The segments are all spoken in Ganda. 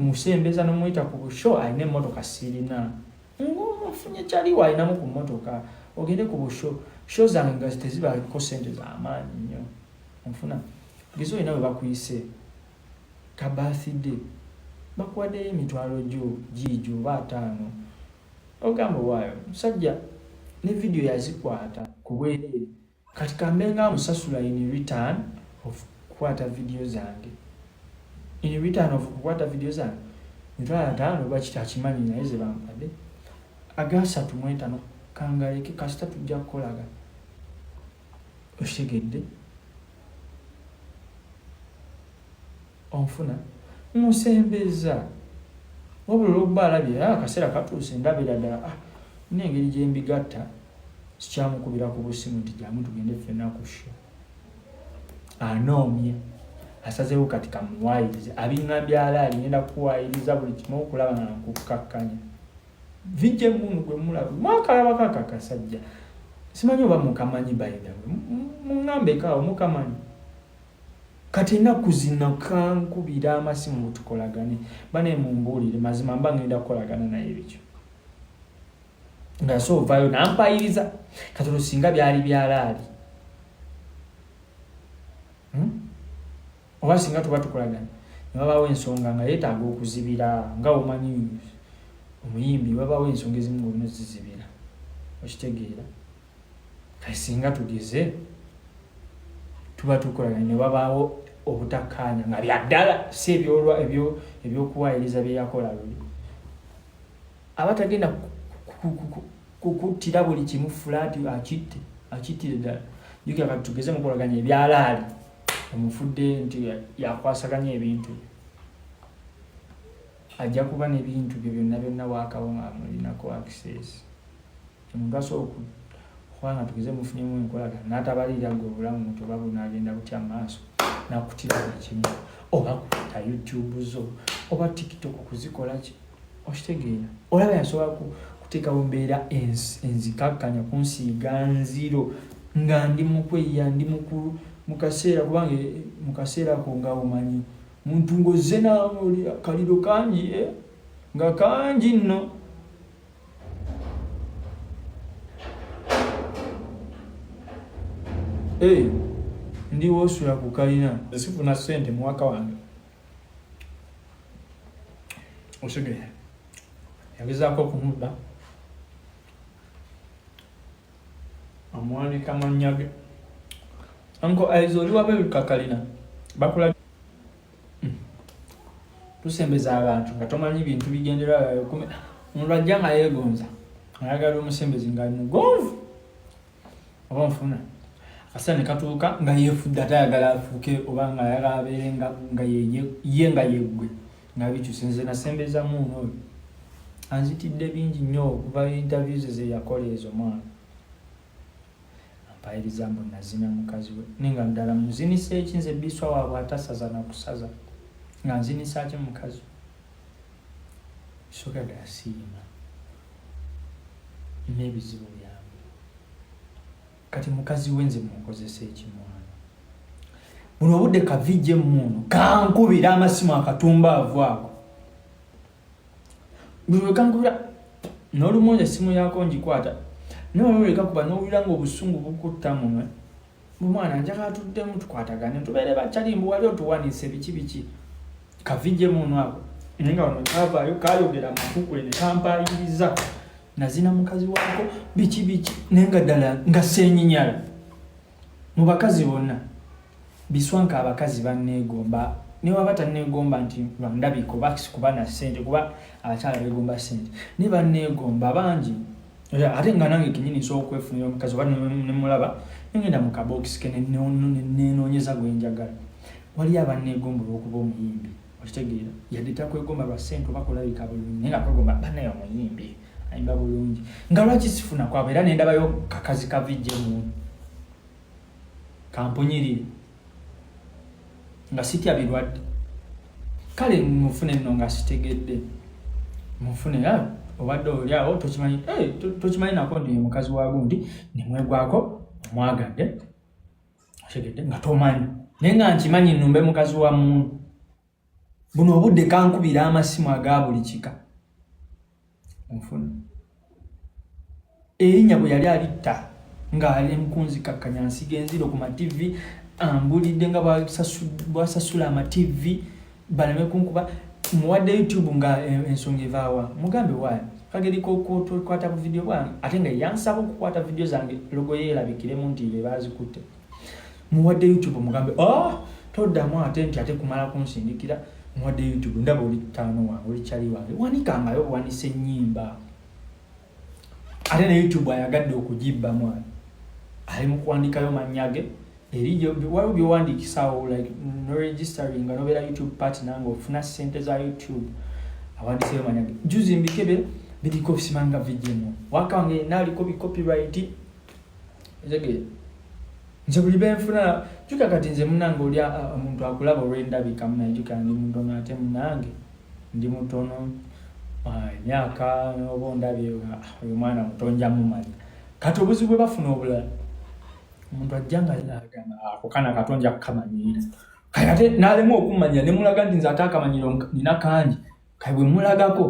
musembeza nomuyita ku busho alina emmotoka sirina ng'ofunye kyaliwo alinamu ku mmotoka ogende ku busho sho zange nga tezibaliko ssente z'amaanyi nnyo onfuna gezo olina bwe bakuyise ka birthday bakuwaddeyo emitwalo giijo oba 5 ogamba waayo musajja ne video yazikwata ku bwereere kati kambe nga musasula in return of kukwata video zange in return of kukwata video zange mitwalo 5 oba kitakimanyi naye ze bampadde agasatu mu 5 kangaleke kasita tujja kukolaga oshegedde onfuna musembeza wabula olw'okubalabye akaseera katuuse ndabira ddala n'engeri gye mbigatta sikyamukubira ku busimu nti jamu tugende ffenna ku sho anoomye asazeewo kati kamuwaayirize abiŋŋambye alaali ngenda kukuwaayiriza buli kimu okulaba nga nkukkakkanya vijje munu gwe mulaba mwakalabako akakasajja simanyi oba mukamanyi bayidawe muŋŋambekaawo mukamanyi kati ennaku zino kankubira amasimu tukolagane bane mumbuulire mazima mba ngenda kukolagana naye ebikyo nga soovaayo nampayiriza katono singa byali byalaali oba singa tuba tukolagana nebabaawo ensonga nga yeetaaga okuzibira nga omanyi omuyimbi wabaawo ensonga ezimu olina zizibira okitegeera kati singa tugeze tuba tukolagana ne babaawo obutakkaanya nga byaddala si ebyokuwaayiriza byeyakola luli abatagenda kukuttira buli kimu fulaati akittire ddala jukira kati tugeze mukolaganya ebyalaali omufudde nti yakwasaganya ebintu ajja kuba n'ebintu byo byonna waakawo nga mulinako access omuntu asobola okubanga tugeze mufunyemu enkolagana n'atabalirira gwe obulamu toba bunaagenda butya maaso nakutira buli kimu oba kuta YouTube zo oba TikTok okuzikola ki okitegeera olaba yasobola kuteekawo mbeera enzikakkanya kunsiiga nziro nga ndi mukweya ndi mukaseera kubanga mukaseera ako nga omanyi muntu ng'ozze naoli akaliro kangi nga kangi nno ndi wosula ku kalina sifuna ssente muwaka wange osigere yagezaako okumudda amuwanika mannya ge anko aizo oli wabeeru kakalina bakula tusembeza abantu nga tomanyi bintu bigendera omuntu ajja nga yeegonza ayagala omusembezi nga mugonvu oba nfuna asa ne katuuka nga yeefudde atayagala afuuke oba nga ayagala abeere nga ye nga yeggwe nga bikyuse nze nasembezamu oyo anzitidde bingi nnyo okuva interviews ze yakola ezo mwana ampayiriza mbu nazina mukazi we nenga ddala muzinisa eki nze biswa waabwe atasaza nakusaza nga nzinisa ki mukazi soka gasiima n'ebizibu byange kati mukazi we nze munkozesa ekimwana buno obudde kavijje muno kankubira amasimu akatumbavu ako bwe kankubira n'olumu esimu yako ngikwata n'oluleka kuba n'owulira ng'obusungu bukutta munwe mwana njagala tuddemu tukwatagane tubeere bakyalimbu wali otuwanise biki kavijje muno ako naye nga wano kavaayo kayogera amakukule ne kampayiriza nazina mukazi waako biki naye nga ddala nga seenyinyala mu bakazi bonna biswanka abakazi banneegomba newaba tanneegomba nti lwandabiko kuba na ssente kuba abakyala beegomba ssente naye banneegomba bangi ate nga nange kenyini nsobola okwefunira omukazi oba nemulaba nengenda mu kabokisi ke nenoonyeza gwe njagala waliyo abanneegomba olw'okuba omuyimbi okitegeera yadde takwegomba lwa ssente oba kulabika bulungi naye nga kwegomba banaye omuyimbi ayimba bulungi nga lwaki sifuna kwabo era nendabayo kakazi kavijje muntu kampunyirire nga sitya birwadde kale mufune nno nga sitegedde mufune obadde oli awo tokimanyi nako ndi mukazi wa gundi nemwegwako omwagadde otegedde nga tomanyi naye nga nkimanyi nnumbe mukazi wa muntu buno obudde kankubira amasimu aga buli kika onfuna erinnya bwe yali alitta ng'ali mukunzi kakkanya nsiga enziro ku ma-TV ambulidde nga bwasasula ama-TV baleme kunkuba muwadde YouTube nga ensonga evaawa mugambe waayo kageri kokwata ku video bwange ate nga yansaba okukwata video zange logo yeerabikiremu nti be baazikutte muwadde YouTube mugambe toddamu ate nti ate kumala kunsindikira muwadde YouTube ndaba oli ttaano wange oli kyali wange wanikangayo buwanise ennyimba ate ne YouTube ayagadde okugibbamu ali mu kuwandikayo mannya ge eri waliwo byowandiikisawo like no registering nga nobeera YouTube partner nga ofuna ssente za YouTube awandiseyo mannya ge juzi mbikebe biriko simanga vijemo waka wange naliko copyright ezege nze buli benfuna juka kati nze munange oli omuntu akulaba olw'endabika muna juka ndi mutono ate munange ndi mutono myaka oba ndabye oyo mwana mutonja mumanya kati obuzibu bwe bafuna obulala omuntu ajjanga agamba ako kana katonja kukamanyira kaya ate n'alemu okumanya ne mulaga nti nze ate akamanyiro nina kangi kaya bwe mulagako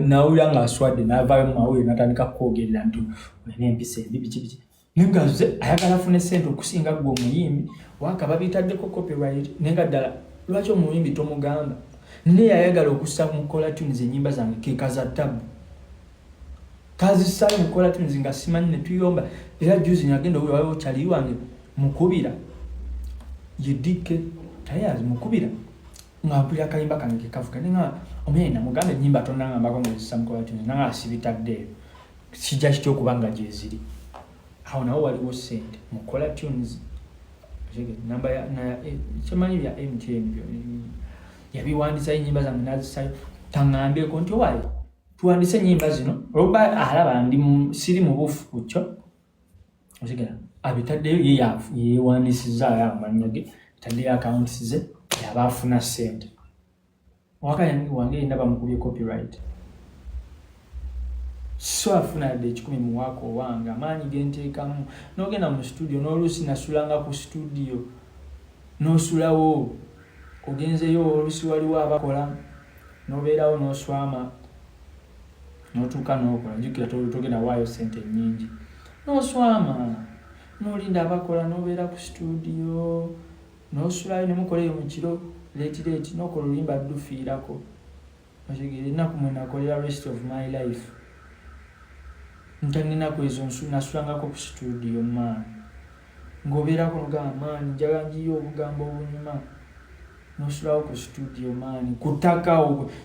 nawulira ng'aswadde n'avaayo mu mawulire n'atandika kwogerera nti olina empisa embi biki naye nga ze ayagala afune ssente okusinga gwe omuyimbi waka babitaddeko copyright naye nga ddala lwaki omuyimbi tomugamba naye ayagala okussa mu Kola Tunes ennyimba zange kekaza tabu kazisayo mu Kola Tunes nga simanyi ne tuyomba era juzi nyagenda oyo waliwo kyali wange mukubira yedike tayazi mukubira ngapira kayimba kange kekavuga ninga omena mugambe ennyimba tonangambako ng'ozissa mu Kola Tunes nanga asibitadde kijja kityo okubanga gye ziri awo nawo waliwo ssente mu Kola Tunes namba kyemanyi bya MTN byo yabiwandisayo ennyimba zange nazisayo taŋŋambyeko nti owaayo tuwandise ennyimba zino olwokuba alaba siri mu bufu ku kyo osigera abitaddeyo yeewandisizaayo amannya ge taddeyo akawunti ze yaba afuna ssente waka wange yenna bamukubye copyright so afuna yadde 10 mu waaka owange amaanyi genteekamu n'ogenda mu studio n'oluusi nasulanga ku studio n'osulawo ogenzeyo oluusi waliwo abakola n'obeerawo n'oswama n'otuuka n'okola jjukira togenda waayo ssente nnyingi n'oswama n'olinda abakola n'obeera ku studio n'osulayo ne mukoleyo mu kiro leeti n'okola olimba ddufiirako otegere ennaku mwe nakolera rest of my life ntaninaku ezo nasulangako ku studio maani ng'obeerako nogamba maani njagala njiyo obugambo obunyuma n'osulawo ku studio maani ku ttaka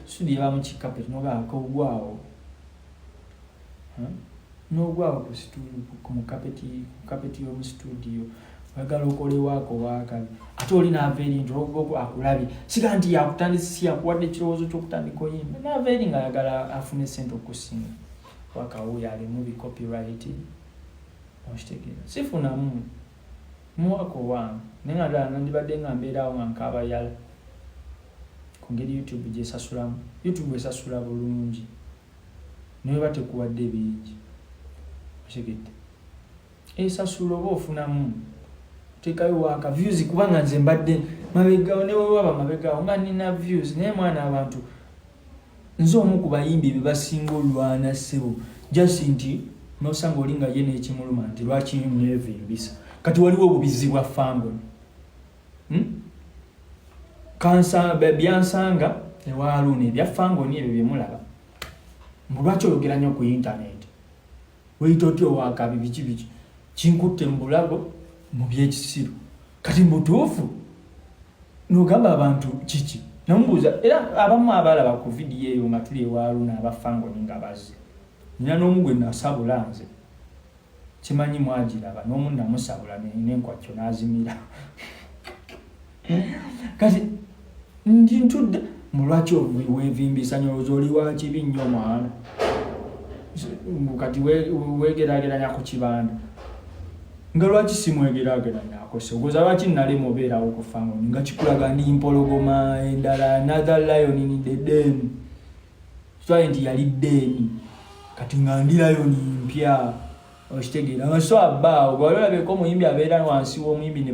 studio eba mu kikapeti nogamba kogwawo n'ogwawo ku studio mu kapeti y'omu studio oyagala okolewaako waakabi ate oli naava eri nti akulabye siga nti yakutandisi yakuwadde ekirowoozo ky'okutandika oyimba naava eri ng'ayagala afune ssente okusinga wakawuyo alimu bicopyright okitegeera sifunamu muwaka owange naye nga ddala nandibadde nga mbeerawo nga nkaabayala ku ngeri YouTube gyesasulamu YouTube esasula bulungi naye ba tekuwadde bingi otegedde esasula oba ofunamu tekayo waka views kubanga nze mbadde mabegawo ne waba mabegawo nga nina views naye mwana abantu nze omu ku bayimbi be basinga olwana ssebo just nti nosanga olinga ye n'ekimuluma nti lwaki neevimbisa kati waliwo obubizi bwa fangoni byansanga ewaaluna ebya fangoni ebyo byemulaba lwaki oyogera nnyo ku intaneti weyita otya owakabi biki kinkutte mu bulago mu byekisiru kati mutuufu nogamba abantu kiki namubuuza era abamu abalaba ku vidiyo eyo nga tuli ewaaluna abafangoni nga bazze nina n'omu gwe nasabula nze kimanyi mwagiraba n'omu namusabula nenkwakyo n'azimira kati ndi ntudde mulwaki weevimbisa nyolooza oli wa kibi nnyo mwana kati wegeraageranya ku kibanda nga lwaki simwegerageranyako sogoza lwaki nalema obeerawo ku fangoni nga kikulaga ndi mpologoma endala another lion ni the den twaye nti yali deni kati nga ndi lion mpya okitegeera nga so abbaawo bwalolabeko omuyimbi abeera wansi w'omuyimbi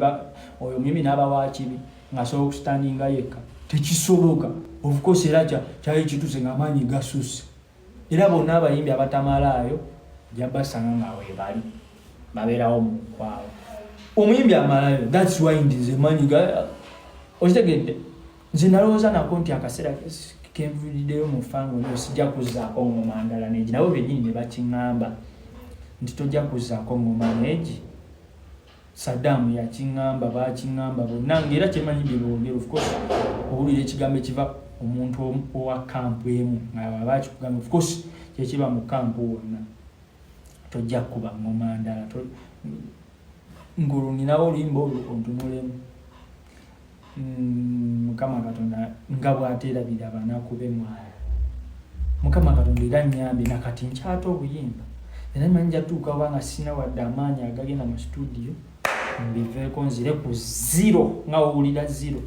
oyo omuyimbi n'aba wakibi ng'asobola okustandinga yekka tekisoboka of course era kyali kituuse ng'amaanyi gasusse era bonna abayimbi abatamalaayo jabasanga nga weebali babeerawo mu kwawo omuyimbi amalayo. That's why ndize maanyi okitegedde nze nalowooza nako nti akaseera kenvuddeyo mu fango nyo sijja kuzzaako ngoma ndala neegi nabo bennyini ne bakiŋŋamba nti tojja kuzzaako ngoma neegi. Saddam yakiŋŋamba bakiŋŋamba bonna ng'era kyemanyi bye boogera of course owulira ekigambo ekiva omuntu owa kampu emu nga baba kikugamba of course kyekiba mu kampu wonna tojja kuba ngoma ndala ngoluninawo oluyimba olwo ontunulemu Mukama Katonda nga bw'ateerabira abanaku be mwala. Mukama Katonda era nnyambe nakati nkyata obuyimba era mmanyi njatuuka wanga sina wadde amaanyi agagenda mu studio mbiveeko nzire ku zero nga owulira zero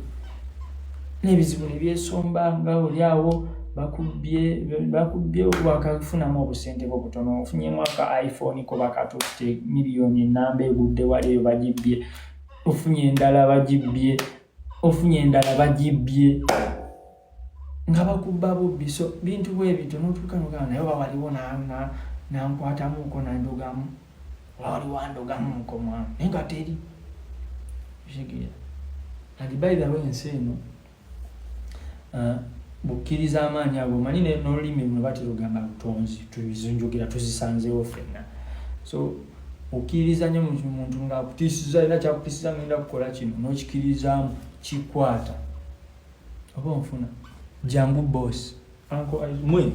n'ebizibu ne byesomba nga oli awo bakubbye wakafunamu obusente bwo butono ofunyemu aka iPhone ko bakatutte miliyoni enamba egudde wali eyo bagibbye ofunye endala bagibbye nga bakubba bubbi so bintu bwe bito n'otuuka n'ogamba naye oba waliwo nankwatamuuko nandogamu wali wandogamu nkomwamu naye nga teri kitegeera kati by the way ensi eno bukkiriza amaanyi ago manyi n'olulimi luno batera ogamba butonzi tubizunjukira tuzisanzeewo ffenna so okkiriza nnyo muntu ng'akutiisiza era kyakutiisiza ngenda kukola kino n'okikirizaamu kikwata oba onfuna jangu boss mwe